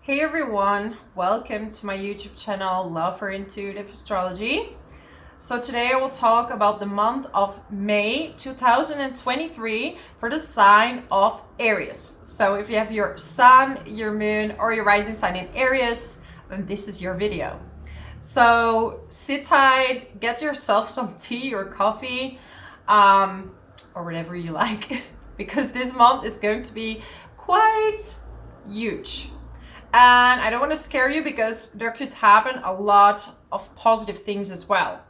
Hey everyone, welcome to my YouTube channel, Love for Intuitive Astrology. So today I will talk about the month of May 2023 for the sign of Aries. So if you have your sun, your moon, or your rising sign in Aries, then this is your video. So sit tight, get yourself some tea or coffee, or whatever you like, because this month is going to be quite huge. And I don't want to scare you because there could happen a lot of positive things as well.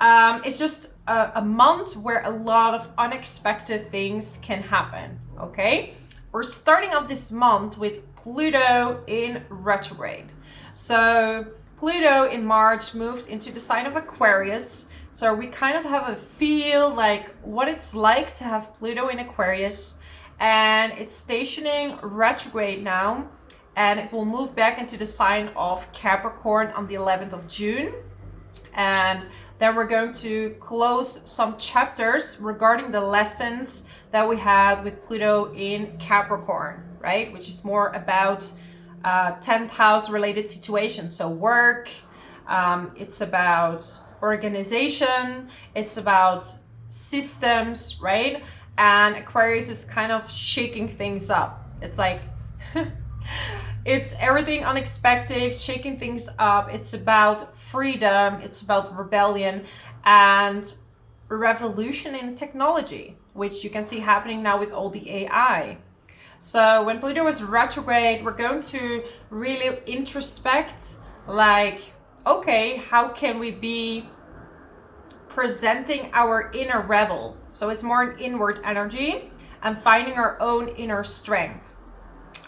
It's just a month where a lot of unexpected things can happen, okay? We're starting off this month with Pluto in retrograde. So Pluto in March moved into the sign of Aquarius. So we kind of have a feel like what it's like to have Pluto in Aquarius. And it's stationing retrograde now. And it will move back into the sign of Capricorn on the 11th of June. And then we're going to close some chapters regarding the lessons that we had with Pluto in Capricorn, right? Which is more about 10th house related situations. So work, it's about organization, it's about systems, right? And Aquarius is kind of shaking things up. It's like... It's everything unexpected, shaking things up. It's about freedom, it's about rebellion and revolution in technology, which you can see happening now with all the AI. So when Pluto is retrograde, we're going to really introspect, like, okay, how can we be presenting our inner rebel? So it's more an inward energy and finding our own inner strength.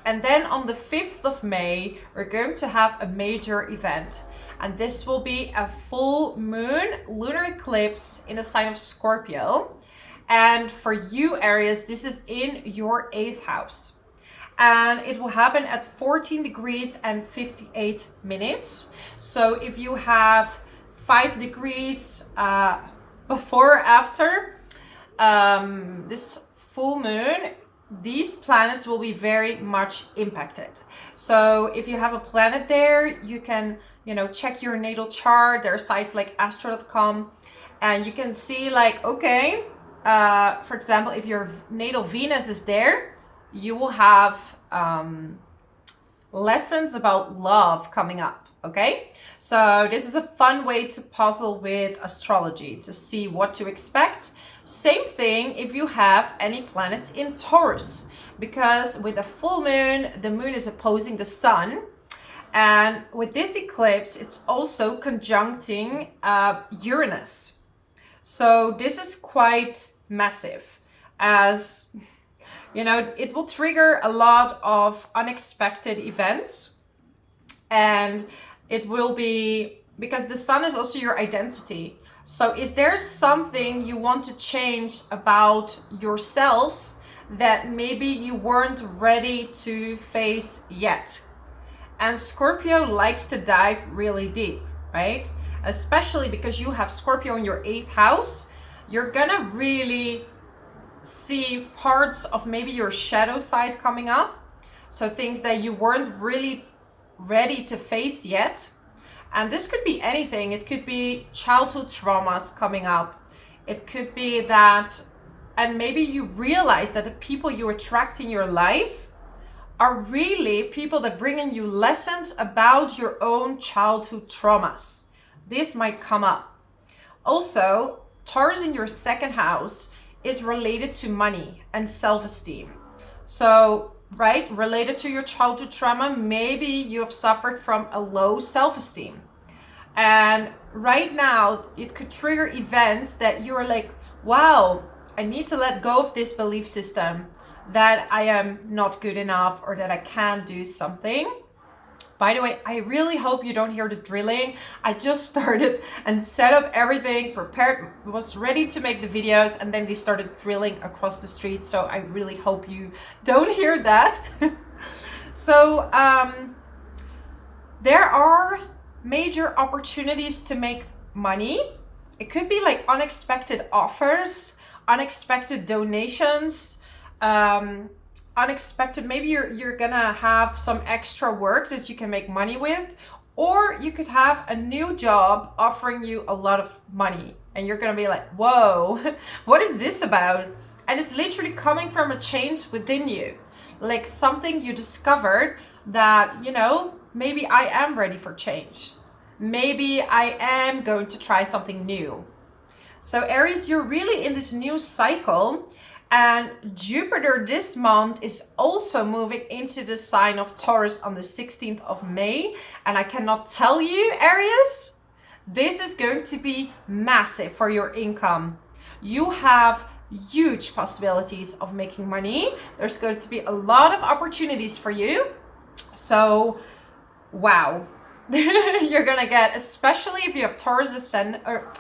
And then on the 5th of May, we're going to have a major event. And this will be a full moon lunar eclipse in the sign of Scorpio. And for you, Aries, this is in your 8th house. And it will happen at 14 degrees and 58 minutes. So if you have 5 degrees before or after this full moon, these planets will be very much impacted. So if you have a planet there, you can, check your natal chart. There are sites like Astro.com, and you can see like, okay, for example, if your natal Venus is there, you will have lessons about love coming up. Okay, so this is a fun way to puzzle with astrology to see what to expect. Same thing if you have any planets in Taurus, because with a full moon, the moon is opposing the sun. And with this eclipse, it's also conjuncting Uranus. So this is quite massive, as it will trigger a lot of unexpected events. And it will be because the sun is also your identity. So is there something you want to change about yourself that maybe you weren't ready to face yet? And Scorpio likes to dive really deep, right? Especially because you have Scorpio in your 8th house. You're gonna really see parts of maybe your shadow side coming up. So things that you weren't really ready to face yet. And this could be anything. It could be childhood traumas coming up. It could be that, and maybe you realize that the people you attract in your life are really people that bring in you lessons about your own childhood traumas. This might come up. Also, Taurus in your 2nd house is related to money and self-esteem. So right, related to your childhood trauma, maybe you have suffered from a low self-esteem. And right now, it could trigger events that you're like, wow, I need to let go of this belief system that I am not good enough or that I can't do something. By the way, I really hope you don't hear the drilling. I just started and set up everything, prepared, was ready to make the videos, and then they started drilling across the street. So I really hope you don't hear that. So there are major opportunities to make money. It could be like unexpected offers, unexpected donations, unexpected, maybe you're gonna have some extra work that you can make money with, or you could have a new job offering you a lot of money and you're gonna be like, whoa, what is this about? And it's literally coming from a change within you, like something you discovered that, you know, maybe I am ready for change. Maybe I am going to try something new. So Aries, you're really in this new cycle, and Jupiter this month is also moving into the sign of Taurus on the 16th of May. And I cannot tell you, Aries, this is going to be massive for your income. You have huge possibilities of making money. There's going to be a lot of opportunities for you. So, wow. You're gonna get, especially if you have Taurus ascendant or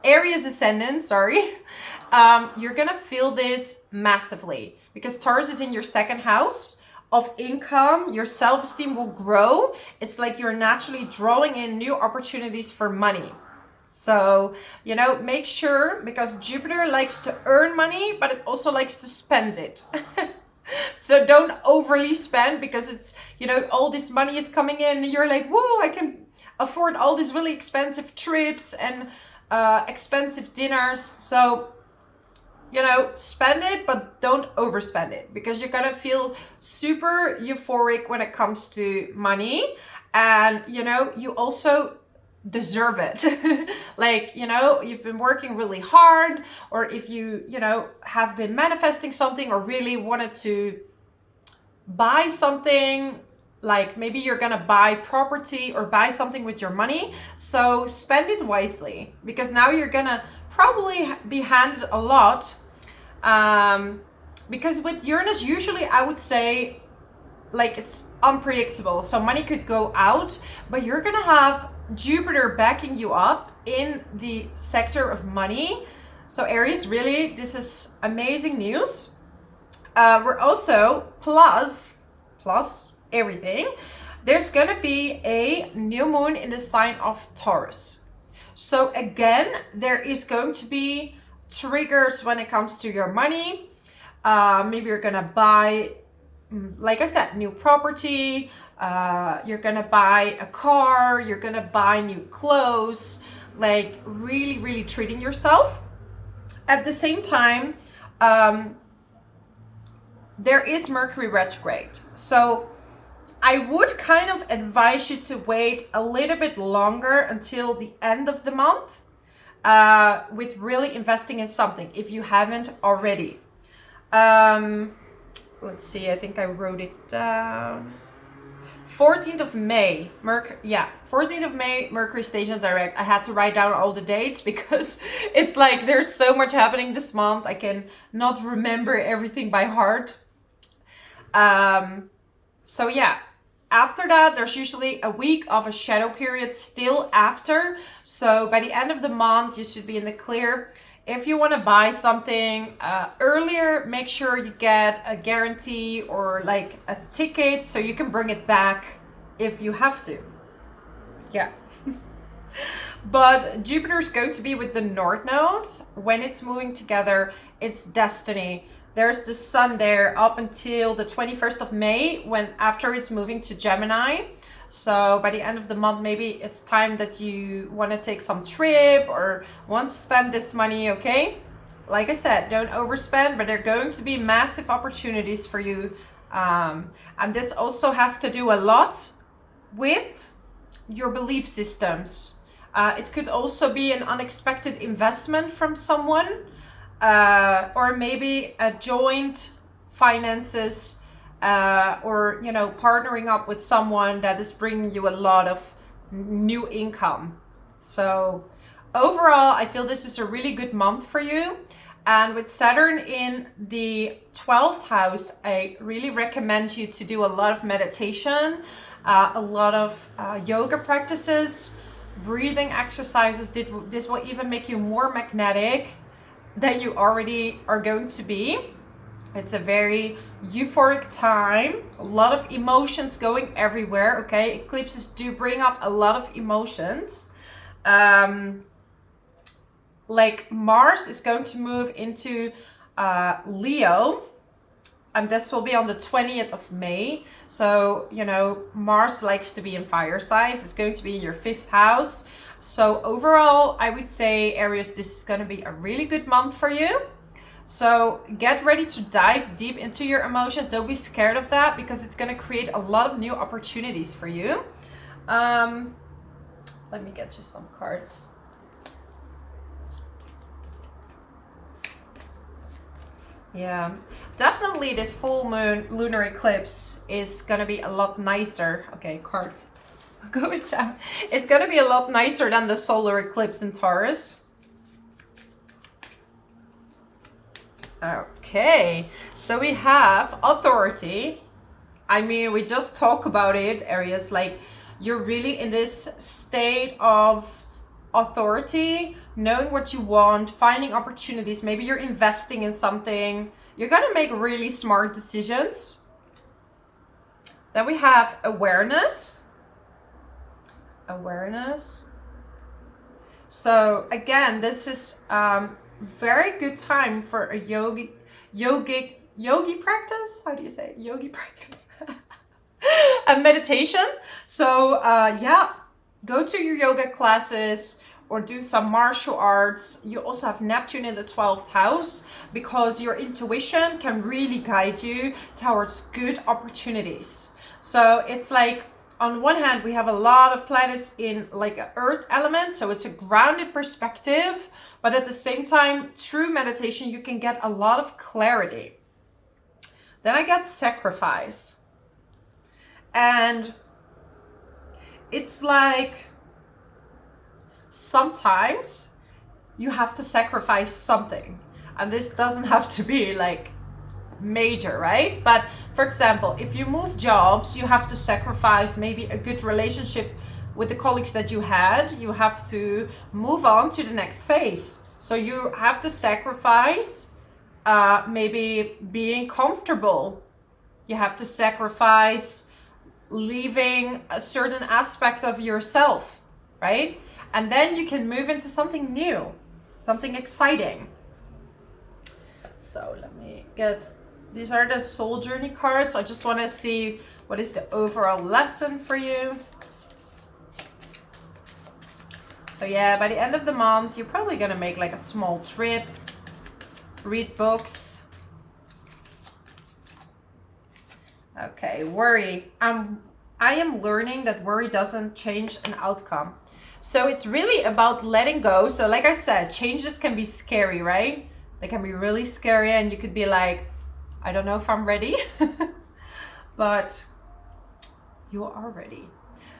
Aries ascendant, sorry, you're gonna feel this massively because Taurus is in your second house of income. Your self-esteem will grow. It's like you're naturally drawing in new opportunities for money. So, you know, make sure, because Jupiter likes to earn money, but it also likes to spend it. So don't overly spend, because it's, you know, all this money is coming in and you're like, whoa, I can afford all these really expensive trips and expensive dinners. So, you know, spend it, but don't overspend it, because you're gonna feel super euphoric when it comes to money. And, you know, you also deserve it. Like, you know, you've been working really hard, or if you know, have been manifesting something or really wanted to buy something, like maybe you're gonna buy property or buy something with your money. So spend it wisely, because now you're gonna probably be handed a lot, because with Uranus, usually I would say, like, it's unpredictable. So money could go out, but you're gonna have Jupiter backing you up in the sector of money. So Aries, really, this is amazing news. We're also plus everything. There's gonna be a new moon in the sign of Taurus. So again, there is going to be triggers when it comes to your money. Maybe you're gonna buy, like I said, new property. You're gonna buy a car. You're gonna buy new clothes. Like really treating yourself. At the same time, there is Mercury retrograde. So I would kind of advise you to wait a little bit longer until the end of the month with really investing in something if you haven't already. Let's see, I think I wrote it down. 14th of May, 14th of May, Mercury station direct. I had to write down all the dates because it's like there's so much happening this month. I can not remember everything by heart. So yeah, after that, there's usually a week of a shadow period still after. So by the end of the month, you should be in the clear. If you want to buy something earlier, make sure you get a guarantee or like a ticket so you can bring it back if you have to. Yeah. But Jupiter is going to be with the North Node. When it's moving together, it's destiny. There's the sun there up until the 21st of May, when after it's moving to Gemini. So by the end of the month, maybe it's time that you want to take some trip or want to spend this money, okay? Like I said, don't overspend, but there are going to be massive opportunities for you. And this also has to do a lot with your belief systems. It could also be an unexpected investment from someone, or maybe a joint finances, or, you know, partnering up with someone that is bringing you a lot of new income. So overall, I feel this is a really good month for you. And with Saturn in the 12th house, I really recommend you to do a lot of meditation, a lot of yoga practices, breathing exercises. This will even make you more magnetic than you already are going to be. It's a very euphoric time, a lot of emotions going everywhere, okay? Eclipses do bring up a lot of emotions. Like Mars is going to move into Leo And this will be on the 20th of May. So, you know, Mars likes to be in fire signs. It's going to be in your 5th house. So overall, I would say, Aries, this is going to be a really good month for you. So get ready to dive deep into your emotions. Don't be scared of that, because it's going to create a lot of new opportunities for you. Let me get you some cards. Yeah, definitely this full moon lunar eclipse is going to be a lot nicer. Okay, cards going down. It's going to be a lot nicer than the solar eclipse in Taurus. Okay, so we have authority. I mean, we just talk about it, Aries, like you're really in this state of authority, knowing what you want, finding opportunities. Maybe you're investing in something. You're going to make really smart decisions. Then we have awareness. Awareness. So again, this is very good time for a yogi practice. How do you say it? Yogi practice. A meditation. So yeah, go to your yoga classes or do some martial arts. You also have Neptune in the 12th house, because your intuition can really guide you towards good opportunities. So it's like, on one hand, we have a lot of planets in like an earth element, so it's a grounded perspective, but at the same time, through meditation, you can get a lot of clarity. Then I get sacrifice. And it's like, sometimes you have to sacrifice something. And this doesn't have to be like major, right? But for example, if you move jobs, you have to sacrifice maybe a good relationship with the colleagues that you had. You have to move on to the next phase. So you have to sacrifice maybe being comfortable. You have to sacrifice leaving a certain aspect of yourself, right? And then you can move into something new, something exciting. So let me get, these are the soul journey cards. I just want to see what is the overall lesson for you. So yeah, by the end of the month, you're probably going to make like a small trip, read books. Okay, worry. I am learning that worry doesn't change an outcome. So it's really about letting go. So like I said, changes can be scary, right? They can be really scary, and you could be like, I don't know if I'm ready. But you are ready.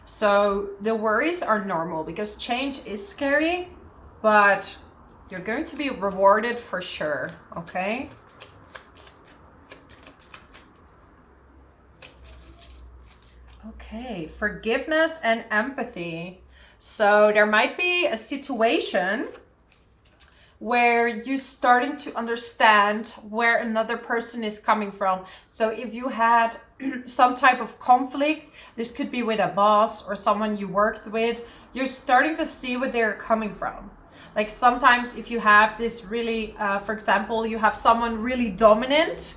So the worries are normal, because change is scary, but you're going to be rewarded for sure, okay? Okay, forgiveness and empathy. So there might be a situation where you're starting to understand where another person is coming from. So if you had some type of conflict, this could be with a boss or someone you worked with, you're starting to see where they're coming from. Like sometimes if you have this really, for example, you have someone really dominant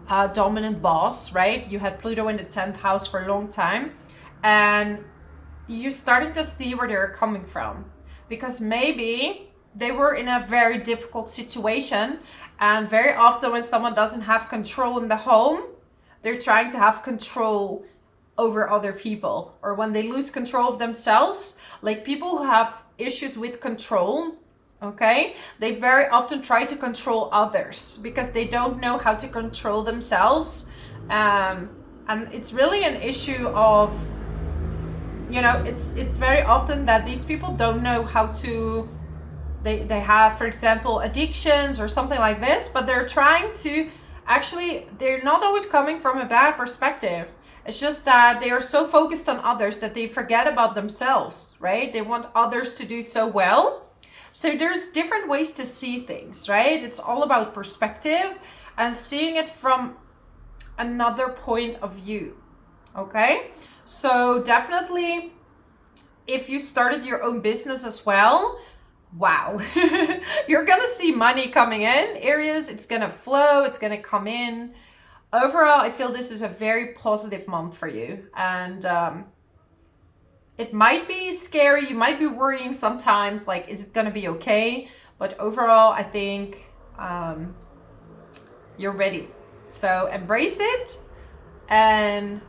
boss, right? You had Pluto in the 10th house for a long time, and you're starting to see where they're coming from, because maybe they were in a very difficult situation, and very often when someone doesn't have control in the home, they're trying to have control over other people. Or when they lose control of themselves, like people who have issues with control, okay, they very often try to control others because they don't know how to control themselves. And it's really an issue of, you know, it's very often that these people don't know how to, they have, for example, addictions or something like this, but they're trying to, actually, they're not always coming from a bad perspective. It's just that they are so focused on others that they forget about themselves, right? They want others to do so well. So there's different ways to see things, right? It's all about perspective and seeing it from another point of view, okay? So definitely, if you started your own business as well, wow, you're gonna see money coming in, Aries. It's gonna flow, it's gonna come in. Overall, I feel this is a very positive month for you, and it might be scary. You might be worrying sometimes, like, is it gonna be okay? But overall, I think you're ready. So embrace it. And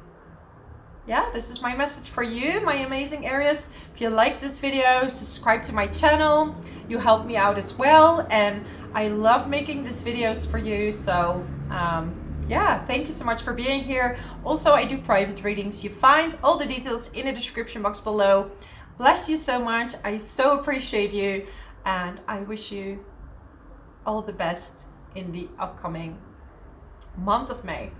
yeah, this is my message for you, my amazing Aries. If you like this video, subscribe to my channel. You help me out as well. And I love making these videos for you. So yeah, thank you so much for being here. Also, I do private readings. You find all the details in the description box below. Bless you so much. I so appreciate you. And I wish you all the best in the upcoming month of May.